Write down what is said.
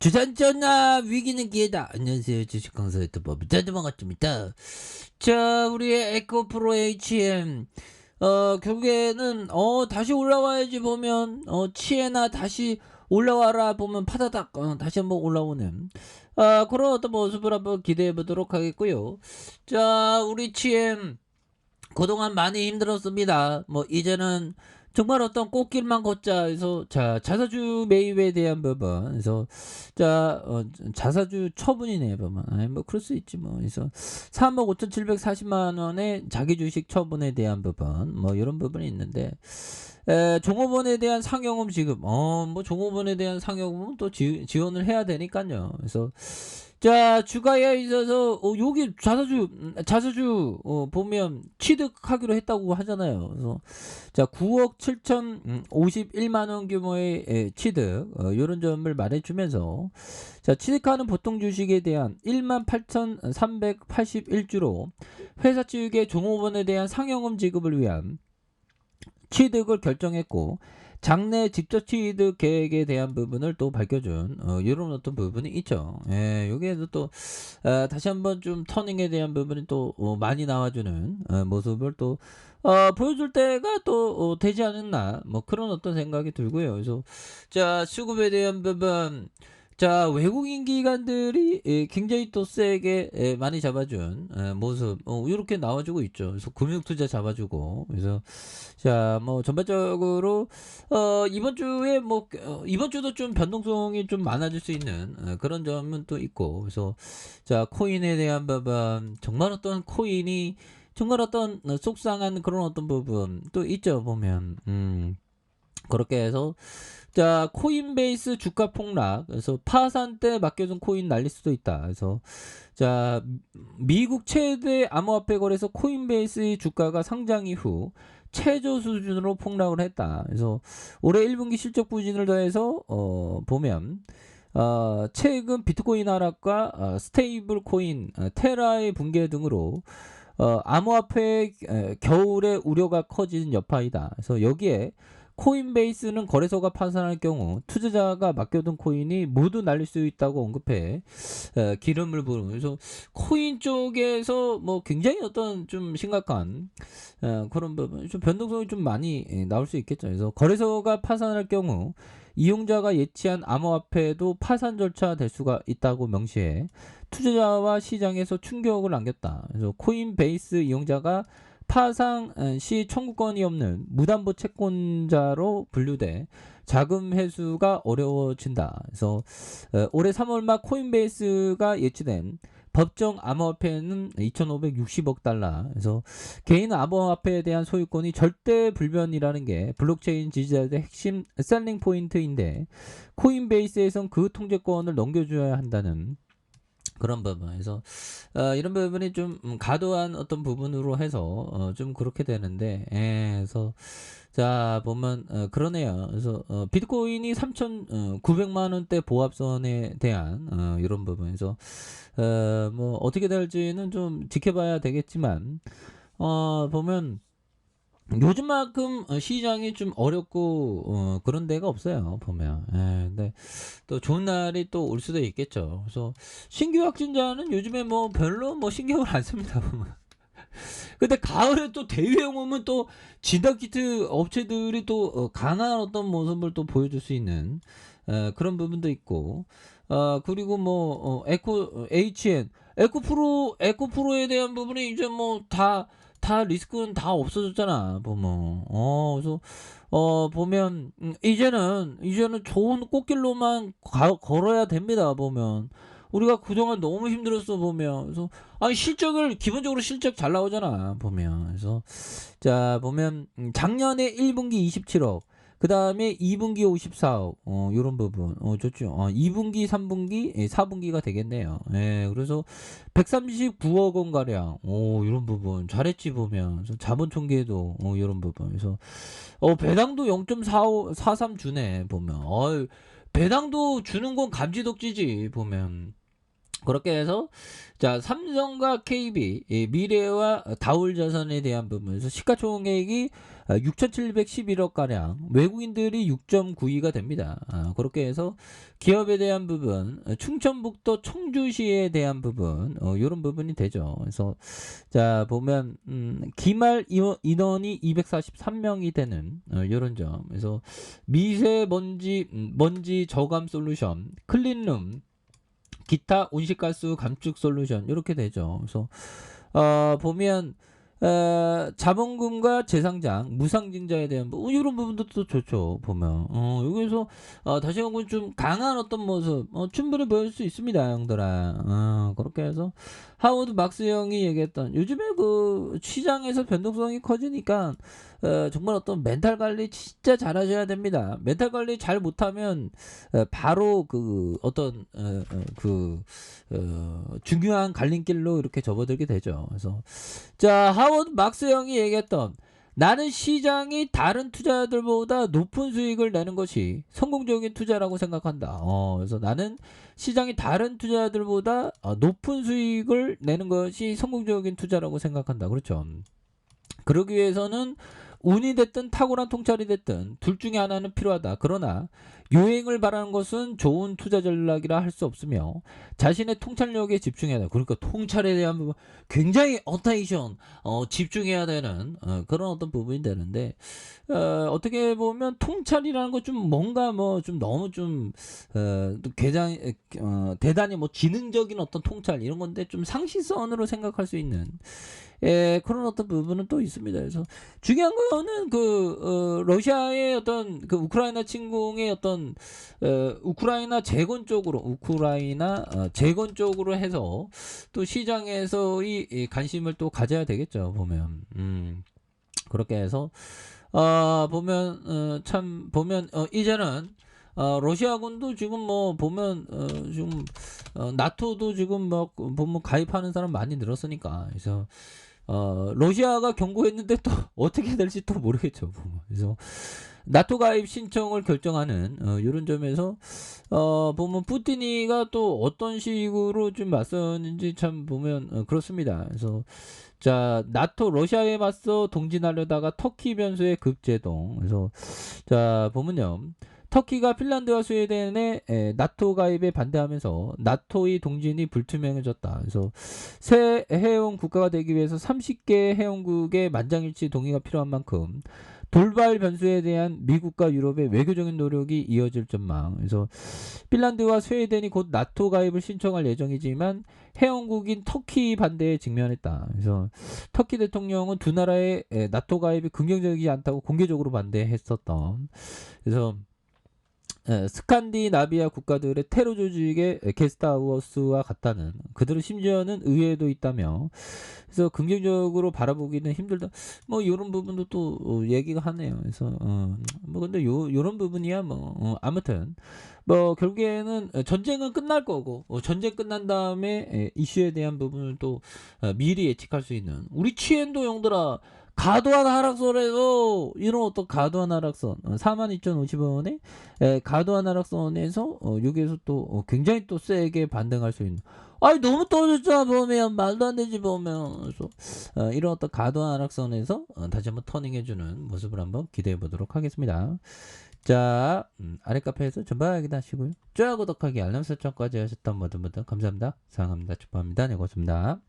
주산전화 위기는 기회다. 안녕하세요. 주식강사 유튜버 미타드 반갑습니다. 자, 우리의 에코프로 HM. 결국에는, 다시 올라와야지 보면, 치에나 다시 올라와라 보면 파다닥, 다시 한번 올라오는, 그런 어떤 모습을 한번 기대해 보도록 하겠고요. 자, 우리 치엠. 그동안 많이 힘들었습니다. 뭐 이제는 정말 어떤 꽃길만 걷자 해서 자 자사주 매입에 대한 부분 그래서 자 자사주 처분이네 보면 아니 뭐 그럴 수 있지 뭐 그래서 3억 5,740만 원의 자기 주식 처분에 대한 부분 뭐 이런 부분이 있는데 종업원에 대한 상여금 지급 뭐 종업원에 대한 상여금은 또 지원을 해야 되니까요. 그래서 자 주가에 있어서 여기 자사주 보면 취득하기로 했다고 하잖아요. 그래서 자 9억 7,051만 원 규모의 취득 이런 점을 말해주면서 자 취득하는 보통 주식에 대한 18,381주로 회사 측의 종업원에 대한 상여금 지급을 위한 취득을 결정했고 장내 직접 취득 계획에 대한 부분을 또 밝혀준 이런 어떤 부분이 있죠. 예, 여기에도 또 다시 한번 좀 터닝에 대한 부분이 또 많이 나와주는 모습을 또 보여줄 때가 또 되지 않았나 뭐 그런 어떤 생각이 들고요. 그래서 자 수급에 대한 부분 자 외국인 기관들이 굉장히 또 세게 많이 잡아준 모습 이렇게 나와주고 있죠. 그래서 금융투자 잡아주고 그래서 자 뭐 전반적으로 이번 주에 뭐 이번 주도 좀 변동성이 좀 많아질 수 있는 그런 점은 또 있고 그래서 자 코인에 대한 부분 정말 어떤 코인이 정말 어떤 속상한 그런 어떤 부분 또 있죠 보면 그렇게 해서 자 코인베이스 주가 폭락 그래서 파산 때 맡겨둔 코인 날릴 수도 있다 그래서 자 미국 최대 암호화폐 거래소 코인베이스의 주가가 상장 이후 최저 수준으로 폭락을 했다 그래서 올해 1분기 실적 부진을 더해서 보면 최근 비트코인 하락과 스테이블 코인 테라의 붕괴 등으로 암호화폐 겨울에 우려가 커지는 여파이다 그래서 여기에 코인베이스는 거래소가 파산할 경우 투자자가 맡겨둔 코인이 모두 날릴 수 있다고 언급해 기름을 부은 그래서 코인 쪽에서 뭐 굉장히 어떤 좀 심각한 그런 부분 좀 변동성이 좀 많이 나올 수 있겠죠. 그래서 거래소가 파산할 경우 이용자가 예치한 암호화폐도 파산 절차 될 수가 있다고 명시해 투자자와 시장에서 충격을 안겼다. 그래서 코인베이스 이용자가 파상 시 청구권이 없는 무담보 채권자로 분류돼 자금 회수가 어려워진다. 그래서 올해 3월 말 코인베이스가 예치된 법정 암호화폐는 2,560억 달러. 그래서 개인 암호화폐에 대한 소유권이 절대 불변이라는 게 블록체인 지지자들의 핵심 셀링 포인트인데 코인베이스에선 그 통제권을 넘겨줘야 한다는 그런 부분에서 이런 부분이 좀 과도한 어떤 부분으로 해서 좀 그렇게 되는데 그래서 자 보면 그러네요. 그래서 비트코인이 3,900만 원대 보합선에 대한 이런 부분에서 뭐 어떻게 될지는 좀 지켜봐야 되겠지만 보면 요즘만큼 시장이 좀 어렵고 그런 데가 없어요 보면 근데 또 좋은 날이 또 올 수도 있겠죠 그래서 신규 확진자는 요즘에 뭐 별로 뭐 신경을 안 씁니다 보면 근데 가을에 또 대유행 오면 또 진단키트 업체들이 또 강한 어떤 모습을 또 보여줄 수 있는 그런 부분도 있고 그리고 뭐 HN 에코프로에 대한 부분이 이제 뭐 다 리스크는 다 없어졌잖아 보면 그래서 보면 이제는 좋은 꽃길로만 걸어야 됩니다 보면 우리가 그동안 너무 힘들었어 보면 그래서 아니 실적을 기본적으로 실적 잘 나오잖아 보면 그래서 자 보면 작년에 1분기 27억 그 다음에 2분기 54억 요런 부분 좋죠 2분기 3분기 4분기가 되겠네요 그래서 139억 원 가량 요런 부분 잘했지 보면 그래서 자본 총계도 요런 부분 그래서 배당도 0.43 주네 보면 배당도 주는 건 감지덕지지 보면 그렇게 해서 자 삼성과 KB 미래와 다올자산에 대한 부분에서 시가총액이 6,711억 가량 외국인들이 6.92가 됩니다. 그렇게 해서 기업에 대한 부분 충청북도 청주시에 대한 부분 이런 부분이 되죠. 그래서 자 보면 기말 인원이 243명이 되는 이런 점. 그래서 미세먼지 먼지 저감 솔루션 클린룸 기타 온실가스 감축 솔루션 이렇게 되죠. 그래서 보면 자본금과 재상장 무상증자에 대한 이런 부분도 또 좋죠. 보면 여기서 다시 한번 좀 강한 어떤 모습 충분히 보일 수 있습니다, 형들아. 그렇게 해서 하워드 막스 형이 얘기했던 요즘에 그 시장에서 변동성이 커지니까 정말 어떤 멘탈 관리 진짜 잘하셔야 됩니다. 멘탈 관리 잘 못하면 바로 그 어떤 중요한 갈림길로 이렇게 접어들게 되죠. 그래서 자 하워드 막스 형이 얘기했던 나는 시장이 다른 투자들보다 높은 수익을 내는 것이 성공적인 투자라고 생각한다. 그래서 나는 시장이 다른 투자들보다 높은 수익을 내는 것이 성공적인 투자라고 생각한다. 그렇죠. 그러기 위해서는 운이 됐든 탁월한 통찰이 됐든 둘 중에 하나는 필요하다. 그러나 유행을 바라는 것은 좋은 투자 전략이라 할 수 없으며 자신의 통찰력에 집중해야 한다. 그러니까 통찰에 대한 부분 굉장히 어테이션 집중해야 되는 그런 어떤 부분이 되는데 어떻게 보면 통찰이라는 것 좀 뭔가 뭐 좀 너무 좀 굉장히 대단히 뭐 지능적인 어떤 통찰 이런 건데 좀 상식선으로 생각할 수 있는 그런 어떤 부분은 또 있습니다. 그래서 중요한 거는 그 러시아의 어떤 그 우크라이나 침공의 어떤 우크라이나 재건 쪽으로 해서 또 시장에서 이 관심을 또 가져야 되겠죠. 보면 그렇게 해서 보면 참 보면 이제는 러시아군도 지금 뭐 보면 지금 나토도 지금 막 보면 가입하는 사람 많이 늘었으니까 그래서 러시아가 경고했는데 또 어떻게 될지 또 모르겠죠. 보면. 그래서 나토 가입 신청을 결정하는 이런 점에서 보면 푸틴이가 또 어떤 식으로 좀 맞서는지 참 보면 그렇습니다. 그래서 자 나토 러시아에 맞서 동진하려다가 터키 변수의 급제동. 그래서 자 보면요. 터키가 핀란드와 스웨덴의 나토 가입에 반대하면서 나토의 동진이 불투명해졌다. 그래서 새 회원 국가가 되기 위해서 30개 회원국의 만장일치 동의가 필요한 만큼 돌발 변수에 대한 미국과 유럽의 외교적인 노력이 이어질 전망. 그래서 핀란드와 스웨덴이 곧 나토 가입을 신청할 예정이지만 회원국인 터키 반대에 직면했다. 그래서 터키 대통령은 두 나라의 나토 가입이 긍정적이지 않다고 공개적으로 반대했었던. 그래서 스칸디나비아 국가들의 테러 조직의 게스트하우스와 같다는 그들은 심지어는 의회도 있다며 그래서 긍정적으로 바라보기는 힘들다 뭐 이런 부분도 또 얘기가 하네요. 그래서 뭐 근데 요런 부분이야 뭐 아무튼 뭐 결국에는 전쟁은 끝날 거고 전쟁 끝난 다음에 이슈에 대한 부분을 또 미리 예측할 수 있는 우리 치엔도 형들아 과도한 하락선에서 이런 어떤 과도한 하락선 42,050원에 과도한 하락선에서 여기에서 또 굉장히 또 세게 반등할 수 있는 아니 너무 떨어졌잖아 보면 말도 안 되지 보면 그래서 이런 어떤 과도한 하락선에서 다시 한번 터닝해주는 모습을 한번 기대해 보도록 하겠습니다. 자 아래 카페에서 전방하기도 하시고요. 좋아요 구독하기 알람 설정까지 하셨던 모든 분들 감사합니다. 사랑합니다. 축복합니다. 네 고맙습니다.